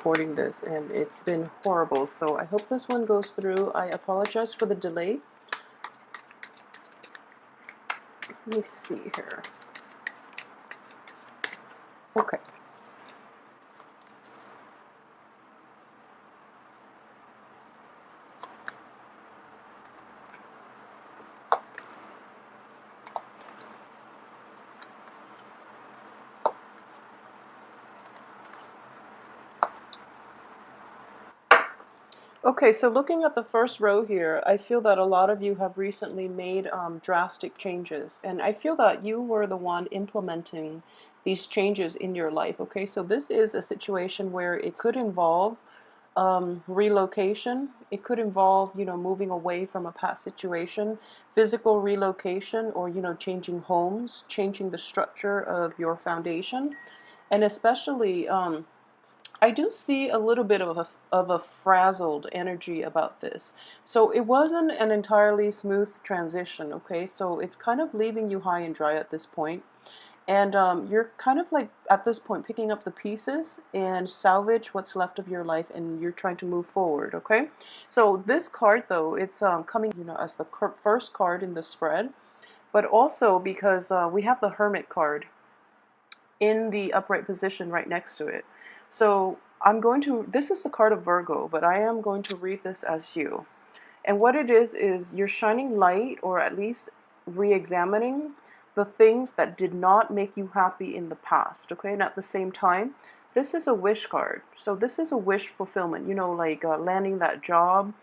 recording this, and it's been horrible. So I hope this one goes through. I apologize for the delay. Let me see here. Okay. Okay, so looking at the first row here, I feel that a lot of you have recently made drastic changes, and I feel that you were the one implementing these changes in your life. Okay, so this is a situation where it could involve relocation. It could involve, moving away from a past situation, physical relocation, or, changing homes, changing the structure of your foundation, and especially I do see a little bit of a frazzled energy about this. So it wasn't an entirely smooth transition, okay? So it's kind of leaving you high and dry at this point. And you're kind of like, at this point, picking up the pieces and salvage what's left of your life, and you're trying to move forward, okay? So this card, though, it's coming, as the first card in the spread, but also because we have the Hermit card in the upright position right next to it. So this is the card of Virgo, but I am going to read this as you. And what it is you're shining light, or at least re-examining the things that did not make you happy in the past, okay? And at the same time, this is a wish card. So this is a wish fulfillment, like landing that job,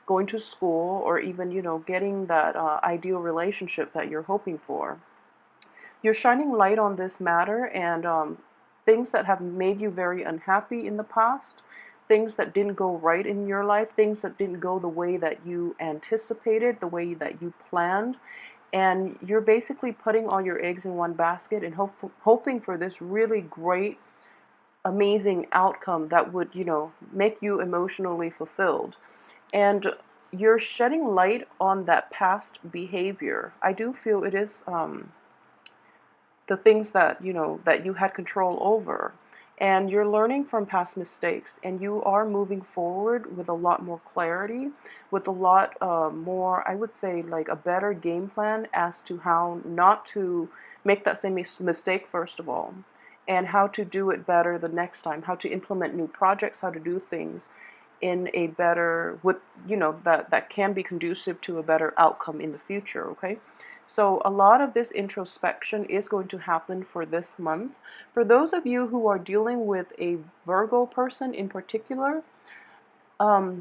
going to school, or even, getting that ideal relationship that you're hoping for. You're shining light on this matter, and things that have made you very unhappy in the past, things that didn't go right in your life, things that didn't go the way that you anticipated, the way that you planned. And you're basically putting all your eggs in one basket and hoping for this really great, amazing outcome that would, make you emotionally fulfilled. And you're shedding light on that past behavior. I do feel it is the things that that you had control over, and you're learning from past mistakes, and you are moving forward with a lot more clarity, with a lot more, I would say, like a better game plan as to how not to make that same mistake, first of all, and how to do it better the next time, how to implement new projects, how to do things in a better, with that can be conducive to a better outcome in the future. Okay, so a lot of this introspection is going to happen for this month. For those of you who are dealing with a Virgo person in particular,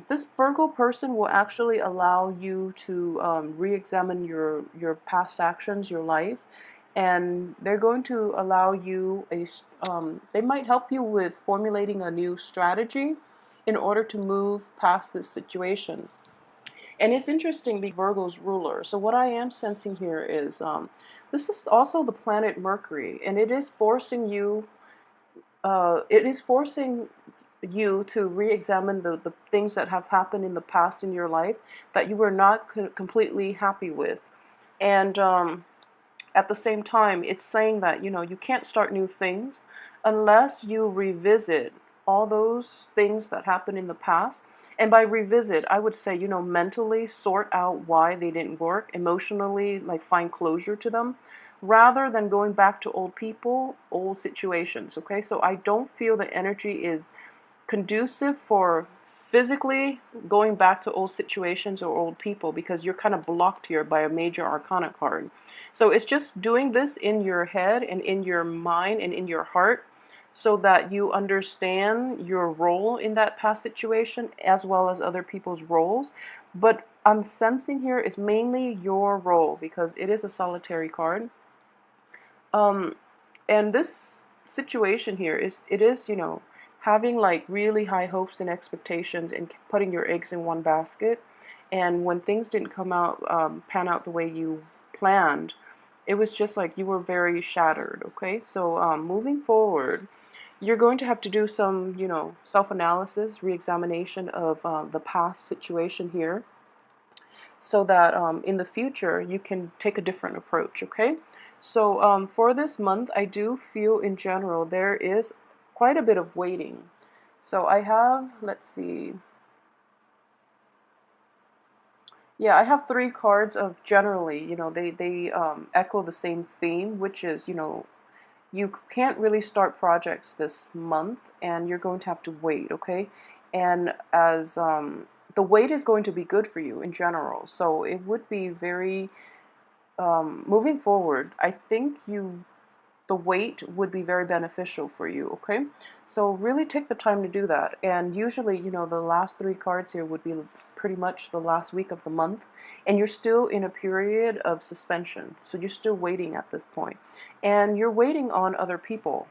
this Virgo person will actually allow you to re-examine your past actions, your life, and they're going to allow you they might help you with formulating a new strategy in order to move past this situation. And it's interesting because Virgo's ruler. So what I am sensing here is this is also the planet Mercury, and it is forcing you. To re-examine the things that have happened in the past in your life that you were not completely happy with, and at the same time, it's saying that you can't start new things unless you revisit all those things that happened in the past. And by revisit, I would say, mentally sort out why they didn't work, emotionally, like find closure to them, rather than going back to old people, old situations. Okay, so I don't feel the energy is conducive for physically going back to old situations or old people, because you're kind of blocked here by a major arcana card. So it's just doing this in your head and in your mind and in your heart, so that you understand your role in that past situation as well as other people's roles. But I'm sensing here is mainly your role, because it is a solitary card. Um, and this situation here is having like really high hopes and expectations and putting your eggs in one basket. And when things didn't pan out the way you planned, it was just like you were very shattered. Okay, so moving forward, you're going to have to do some, self-analysis, re-examination of the past situation here, so that in the future you can take a different approach, okay? So for this month, I do feel in general there is quite a bit of waiting. So I have, let's see, yeah, I have three cards of generally, they echo the same theme, which is, you can't really start projects this month and you're going to have to wait, okay? And as the wait is going to be good for you in general. So it would be very, moving forward, I think the wait would be very beneficial for you, okay? So really take the time to do that. And usually, the last three cards here would be pretty much the last week of the month, and you're still in a period of suspension. So you're still waiting at this point. And you're waiting on other people.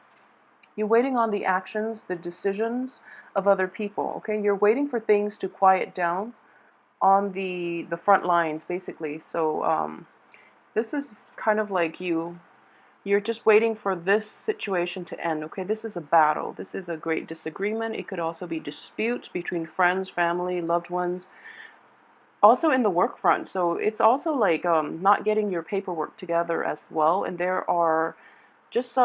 You're waiting on the actions, the decisions of other people, okay? You're waiting for things to quiet down on the front lines, basically. So this is kind of like you're just waiting for this situation to end, okay? This is a battle. This is a great disagreement. It could also be disputes between friends, family, loved ones. Also in the work front. So it's also like not getting your paperwork together as well. And there are just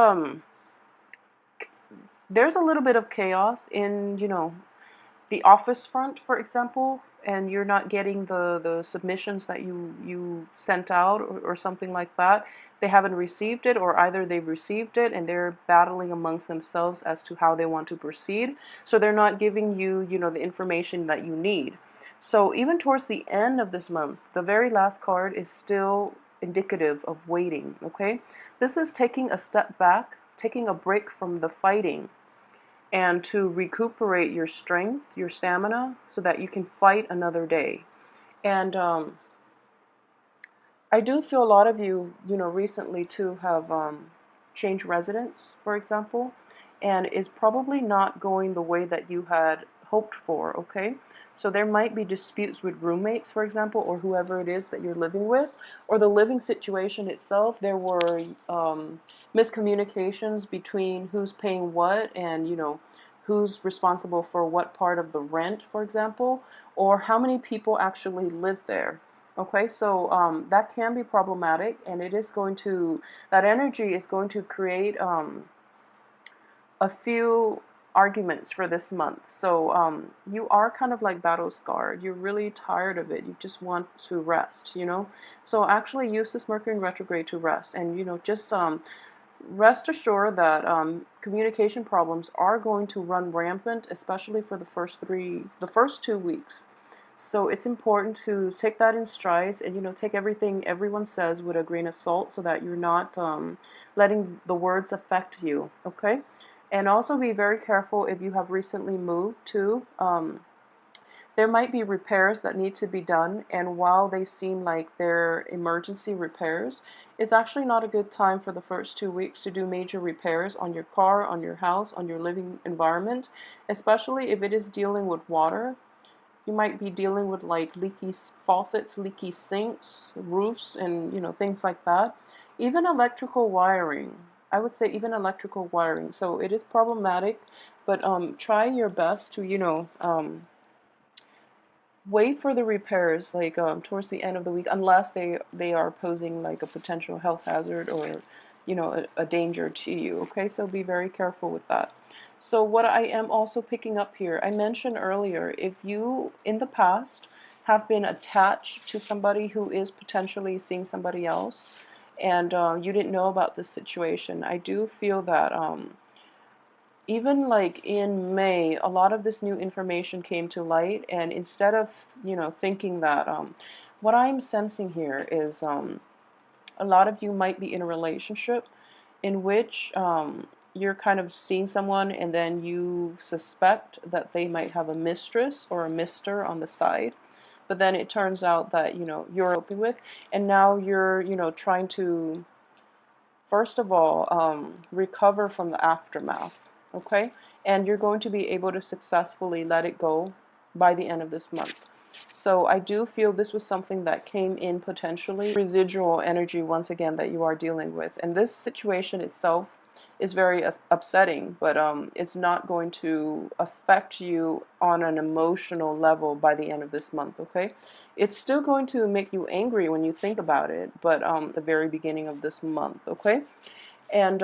there's a little bit of chaos in, the office front, for example, and you're not getting the submissions that you sent out, or something like that. They haven't received it, or either they've received it and they're battling amongst themselves as to how they want to proceed. So they're not giving you, the information that you need. So even towards the end of this month, the very last card is still indicative of waiting, okay? This is taking a step back, taking a break from the fighting, and to recuperate your strength, your stamina, so that you can fight another day. And I do feel a lot of you, recently too have changed residence, for example, and is probably not going the way that you had hoped for, okay? So there might be disputes with roommates, for example, or whoever it is that you're living with, or the living situation itself. There were miscommunications between who's paying what, and, who's responsible for what part of the rent, for example, or how many people actually live there. Okay, so that can be problematic, and that energy is going to create a few arguments for this month. So you are kind of like battle scarred. You're really tired of it. You just want to rest. So actually use this Mercury in retrograde to rest, and just rest assured that communication problems are going to run rampant, especially for the first 2 weeks. So it's important to take that in strides, and take everything everyone says with a grain of salt, so that you're not letting the words affect you. Okay, and also be very careful if you have recently moved too. There might be repairs that need to be done, and while they seem like they're emergency repairs, it's actually not a good time for the first 2 weeks to do major repairs on your car, on your house, on your living environment, especially if it is dealing with water. You might be dealing with like leaky faucets, leaky sinks, roofs, and things like that. Even electrical wiring. I would say even electrical wiring. So it is problematic, but try your best to wait for the repairs, like towards the end of the week, unless they are posing like a potential health hazard, or a danger to you. Okay, so be very careful with that. So what I am also picking up here, I mentioned earlier, if you in the past have been attached to somebody who is potentially seeing somebody else, and you didn't know about this situation, I do feel that even like in May, a lot of this new information came to light, and instead of, thinking that, what I'm sensing here is a lot of you might be in a relationship in which you're kind of seeing someone, and then you suspect that they might have a mistress or a mister on the side. But then it turns out that, you're coping with, and now you're, trying to first of all, recover from the aftermath, okay? And you're going to be able to successfully let it go by the end of this month. So I do feel this was something that came in potentially residual energy once again that you are dealing with. And this situation itself is very upsetting, but it's not going to affect you on an emotional level by the end of this month, okay? It's still going to make you angry when you think about it, but the very beginning of this month, okay? And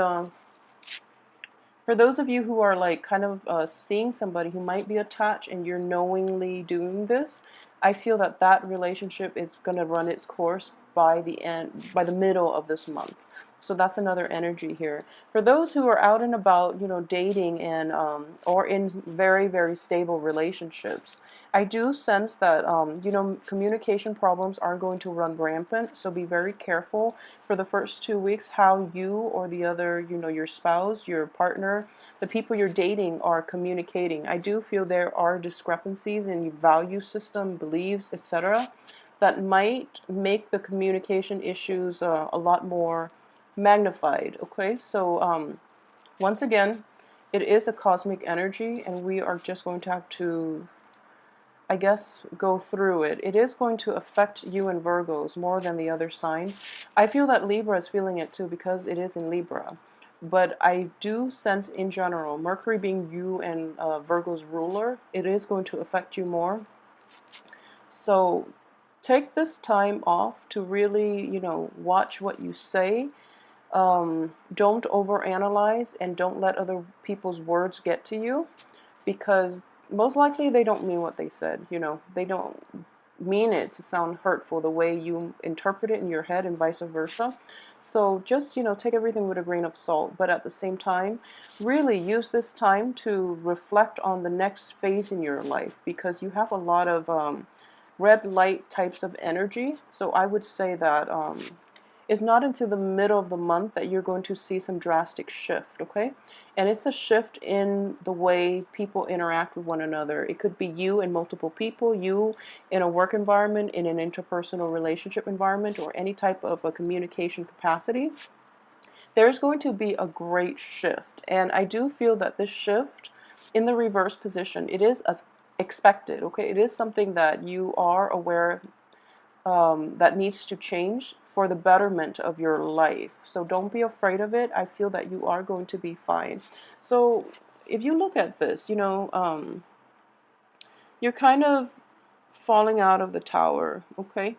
For those of you who are like kind of seeing somebody who might be attached and you're knowingly doing this, I feel that that relationship is going to run its course by the end, by the middle of this month. So that's another energy here. For those who are out and about, dating and or in very, very stable relationships, I do sense that communication problems are going to run rampant. So be very careful for the first 2 weeks how you or the other, your spouse, your partner, the people you're dating are communicating. I do feel there are discrepancies in your value system, beliefs, etc., that might make the communication issues a lot more magnified. Okay, so once again, it is a cosmic energy, and we are just going to have to, I guess, go through it. It is going to affect you and Virgos more than the other sign. I feel that Libra is feeling it too because it is in Libra. But I do sense in general, Mercury being you and Virgo's ruler, it is going to affect you more. So take this time off to really, watch what you say. Don't overanalyze and don't let other people's words get to you, because most likely they don't mean what they said. They don't mean it to sound hurtful the way you interpret it in your head, and vice versa. So just, take everything with a grain of salt, but at the same time, really use this time to reflect on the next phase in your life, because you have a lot of red light types of energy. So I would say that it's not until the middle of the month that you're going to see some drastic shift, okay? And it's a shift in the way people interact with one another. It could be you and multiple people, you in a work environment, in an interpersonal relationship environment, or any type of a communication capacity. There's going to be a great shift. And I do feel that this shift in the reverse position, it is as expected, okay? It is something that you are aware that needs to change for the betterment of your life. So don't be afraid of it. I feel that you are going to be fine. So if you look at this, you're kind of falling out of the tower, okay?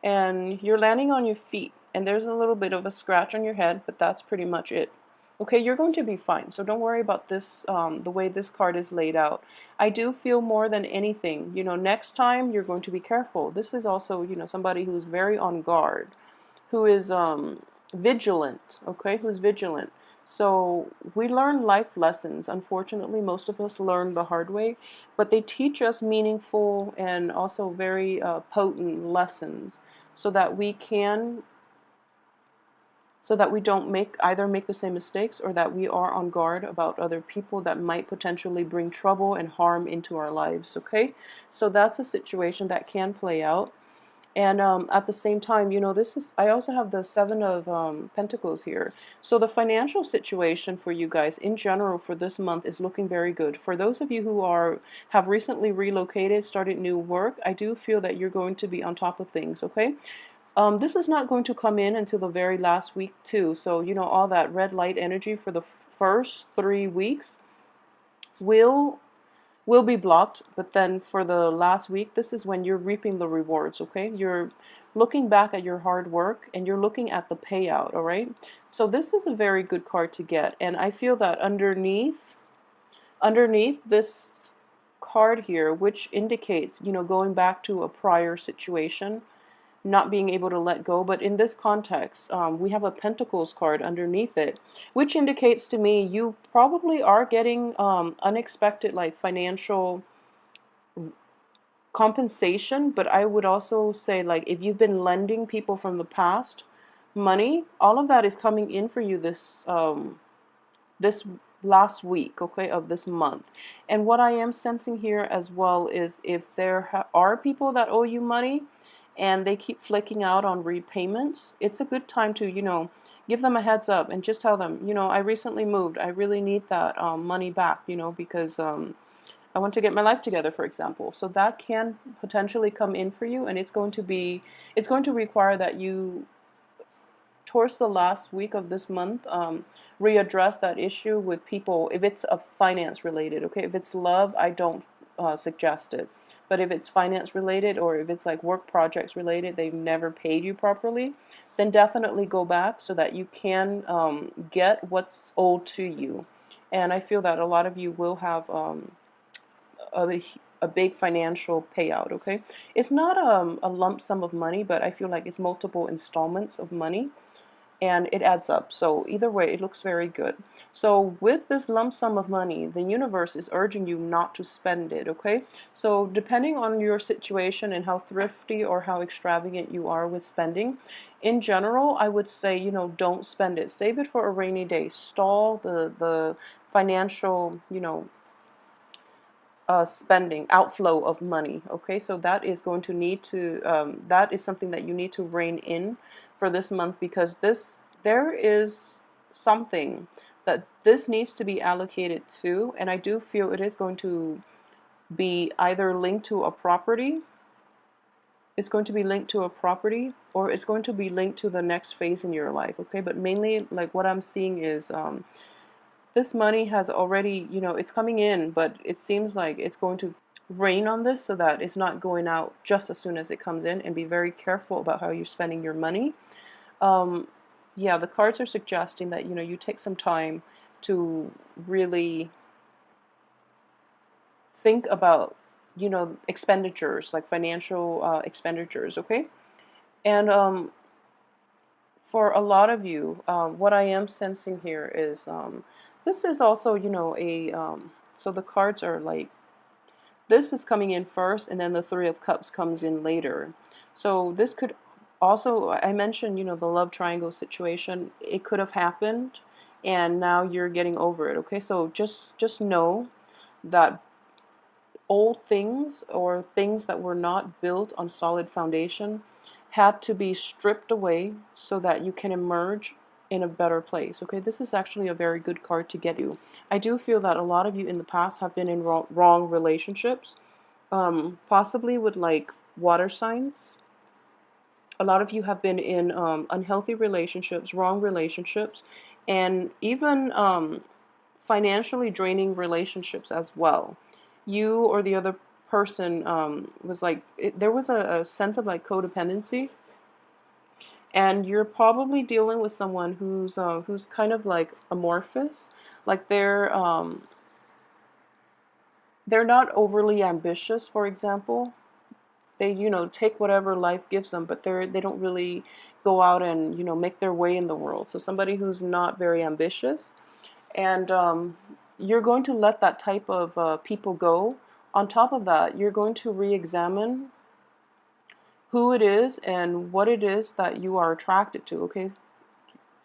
And you're landing on your feet, and there's a little bit of a scratch on your head, but that's pretty much it. Okay, you're going to be fine, so don't worry about this, the way this card is laid out. I do feel more than anything, next time you're going to be careful. This is also, somebody who's very on guard, who is vigilant, okay, who's vigilant. So we learn life lessons. Unfortunately, most of us learn the hard way, but they teach us meaningful and also very potent lessons, so that we can, so that we don't either make the same mistakes, or that we are on guard about other people that might potentially bring trouble and harm into our lives, okay? So that's a situation that can play out. And at the same time, I also have the Seven of Pentacles here. So the financial situation for you guys in general for this month is looking very good. For those of you who have recently relocated, started new work, I do feel that you're going to be on top of things, okay? This is not going to come in until the very last week too. So, all that red light energy for the first 3 weeks will be blocked, but then for the last week, this is when you're reaping the rewards, okay? You're looking back at your hard work, and you're looking at the payout, all right? So this is a very good card to get, and I feel that underneath this card here, which indicates, going back to a prior situation, not being able to let go. But in this context, we have a Pentacles card underneath it, which indicates to me you probably are getting unexpected, like, financial compensation. But I would also say, like, if you've been lending people from the past money, all of that is coming in for you this last week, okay, of this month. And what I am sensing here as well is, if there are people that owe you money and they keep flaking out on repayments, it's a good time to, give them a heads up and just tell them, I recently moved. I really need that money back, because I want to get my life together, for example. So that can potentially come in for you, and it's going to require that you, towards the last week of this month, readdress that issue with people. If it's a finance related, okay, if it's love, I don't suggest it. But if it's finance related, or if it's like work projects related, they've never paid you properly, then definitely go back so that you can get what's owed to you. And I feel that a lot of you will have a, a big financial payout, okay? It's not a lump sum of money, but I feel like it's multiple installments of money and it adds up. So either way, it looks very good. So with this lump sum of money, the universe is urging you not to spend it, okay? So depending on your situation and how thrifty or how extravagant you are with spending, in general, I would say, don't spend it. Save it for a rainy day. Stall the financial, spending outflow of money. Okay, so that is going to need to that is something that you need to rein in for this month, because there is something that this needs to be allocated to, and I do feel it is going to be either linked to a property. It's going to be linked to a property, or it's going to be linked to the next phase in your life. Okay, but mainly, like, what I'm seeing is this money has already, it's coming in, but it seems like it's going to rain on this, so that it's not going out just as soon as it comes in. And be very careful about how you're spending your money. Um, yeah, the cards are suggesting that, you take some time to really think about, expenditures, like financial expenditures, okay? And for a lot of you, what I am sensing here is this is also, so the cards are like, this is coming in first, and then the Three of Cups comes in later. So this could also, I mentioned, the love triangle situation. It could have happened, and now you're getting over it. Okay, so just know that old things, or things that were not built on solid foundation, had to be stripped away so that you can emerge in a better place. Okay, this is actually a very good card to get you. I do feel that a lot of you in the past have been in wrong relationships, possibly with like water signs. A lot of you have been in unhealthy relationships, wrong relationships, and even financially draining relationships as well. You or the other person was like, there was a sense of like codependency, and you're probably dealing with someone who's kind of like amorphous, like they're not overly ambitious, for example. They, take whatever life gives them, but they don't really go out and, make their way in the world. So somebody who's not very ambitious, and you're going to let that type of people go. On top of that, you're going to re-examine who it is and what it is that you are attracted to, okay?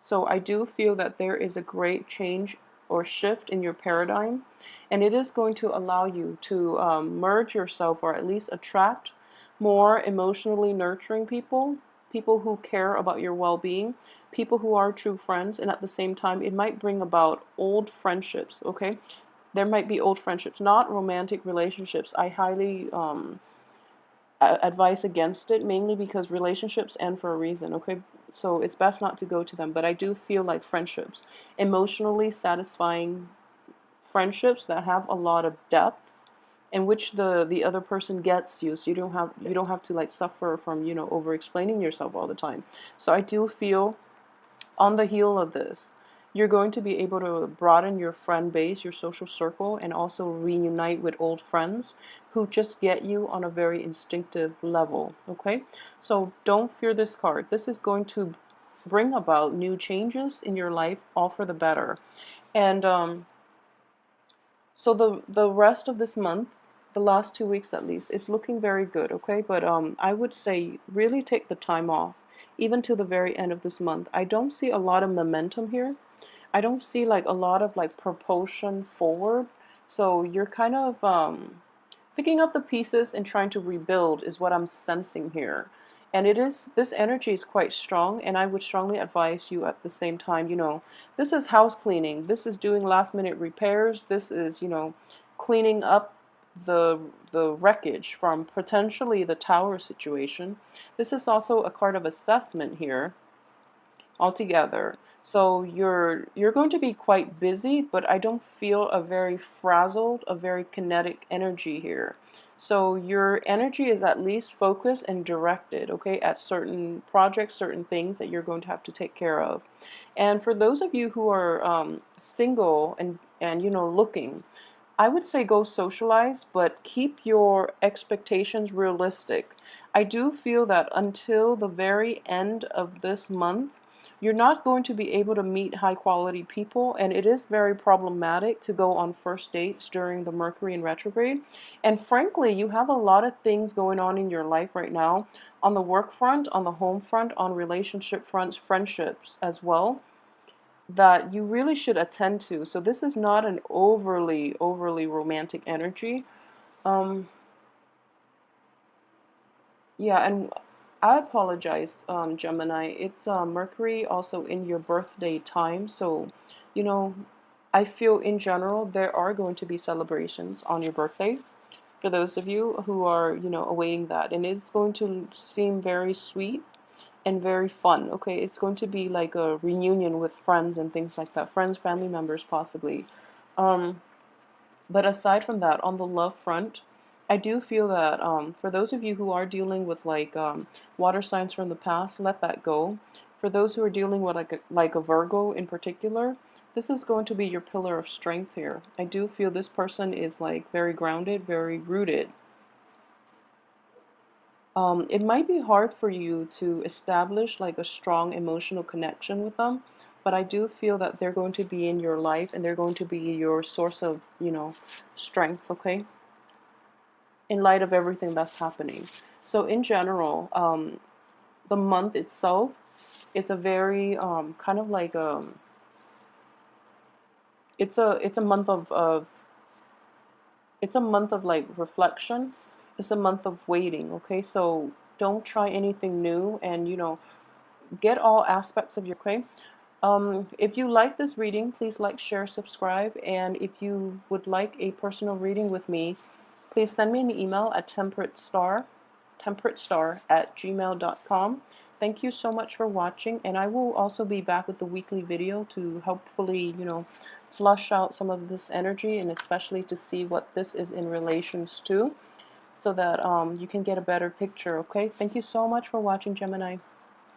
So I do feel that there is a great change or shift in your paradigm, and it is going to allow you to merge yourself, or at least attract more emotionally nurturing people, people who care about your well-being, people who are true friends. And at the same time, it might bring about old friendships, okay? There might be old friendships, not romantic relationships. I highly advise against it, mainly because relationships end for a reason, okay? So it's best not to go to them. But I do feel like friendships, emotionally satisfying friendships that have a lot of depth, in which the other person gets you, so you don't have to like suffer from, over explaining yourself all the time. So I do feel, on the heel of this, you're going to be able to broaden your friend base, your social circle, and also reunite with old friends who just get you on a very instinctive level, okay? So don't fear this card. This is going to bring about new changes in your life, all for the better. And so the rest of this month, the last 2 weeks at least, is looking very good, okay? But I would say really take the time off, even to the very end of this month. I don't see a lot of momentum here. I don't see like a lot of like propulsion forward. So you're kind of picking up the pieces and trying to rebuild is what I'm sensing here. And this energy is quite strong, and I would strongly advise you at the same time, this is house cleaning. This is doing last minute repairs. This is, cleaning up the wreckage from potentially the tower situation. This is also a card of assessment here altogether. So you're going to be quite busy, but I don't feel a very frazzled, a very kinetic energy here. So your energy is at least focused and directed, okay, at certain projects, certain things that you're going to have to take care of. And for those of you who are single and, looking. I would say go socialize, but keep your expectations realistic. I do feel that until the very end of this month, you're not going to be able to meet high quality people, and it is very problematic to go on first dates during the Mercury in retrograde. And frankly, you have a lot of things going on in your life right now on the work front, on the home front, on relationship fronts, friendships as well, that you really should attend to. So this is not an overly romantic energy. Um, yeah, and I apologize, Gemini. It's Mercury also in your birthday time. So, you know, I feel in general there are going to be celebrations on your birthday for those of you who are, awaiting that. And it's going to seem very sweet and very fun. Okay, it's going to be like a reunion with friends and things like that. Friends, family members, possibly. Um, but aside from that, on the love front, I do feel that for those of you who are dealing with like water signs from the past, let that go. For those who are dealing with like a Virgo in particular, this is going to be your pillar of strength here. I do feel this person is like very grounded, very rooted. It might be hard for you to establish like a strong emotional connection with them, but I do feel that they're going to be in your life and they're going to be your source of, strength, okay? In light of everything that's happening. So in general, the month itself is a very kind of like it's a month of it's a month of like reflection. It's a month of waiting, okay? So don't try anything new, and get all aspects of your claim. If you like this reading, please like, share, subscribe, and if you would like a personal reading with me, please send me an email at temperatestar@gmail.com. Thank you so much for watching, and I will also be back with the weekly video to hopefully, flush out some of this energy, and especially to see what this is in relations to, so that you can get a better picture, okay? Thank you so much for watching, Gemini.